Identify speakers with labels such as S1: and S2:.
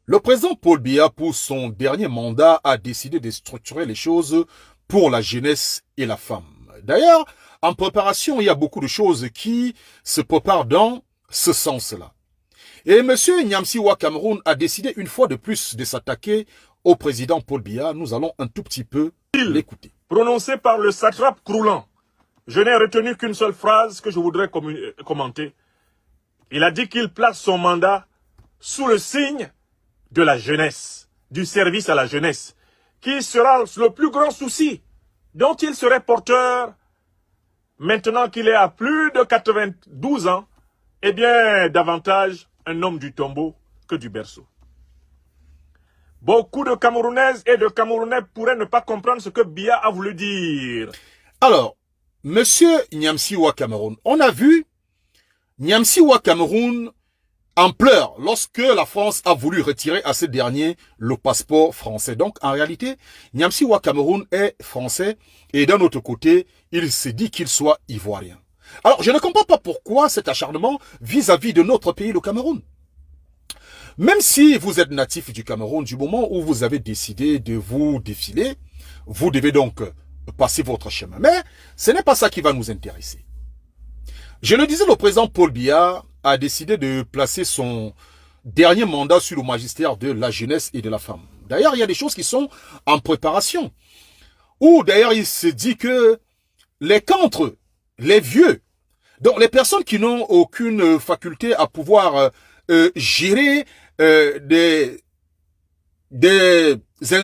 S1: Le président Paul Biya, pour son dernier mandat, a décidé de structurer les choses pour la jeunesse et la femme. D'ailleurs, en préparation, il y a beaucoup de choses qui se préparent dans ce sens-là. Et M. Nyamsi Wa Cameroun a décidé une fois de plus de s'attaquer au président Paul Biya. Nous allons un tout petit peu l'écouter.
S2: Prononcé par le satrape Croulant. Je n'ai retenu qu'une seule phrase que je voudrais commenter. Il a dit qu'il place son mandat sous le signe de la jeunesse, du service à la jeunesse, qui sera le plus grand souci dont il serait porteur maintenant qu'il est à plus de 92 ans, et bien davantage un homme du tombeau que du berceau. Beaucoup de Camerounaises et de Camerounais pourraient ne pas comprendre ce que Biya a voulu dire.
S1: Alors, Monsieur Nyamsi Wa Cameroun, on a vu Nyamsi Wa Cameroun en pleurs lorsque la France a voulu retirer à ce dernier le passeport français. Donc, en réalité, Nyamsi Wa Cameroun est français et d'un autre côté, il se dit qu'il soit ivoirien. Alors, je ne comprends pas pourquoi cet acharnement vis-à-vis de notre pays, le Cameroun. Même si vous êtes natif du Cameroun, du moment où vous avez décidé de vous défiler, vous devez donc passer votre chemin. Mais ce n'est pas ça qui va nous intéresser. Je le disais, le président Paul Biya a décidé de placer son dernier mandat sur le magistère de la jeunesse et de la femme. D'ailleurs, il y a des choses qui sont en préparation. Ou d'ailleurs, il se dit que les cancres, les vieux, donc les personnes qui n'ont aucune faculté à pouvoir gérer des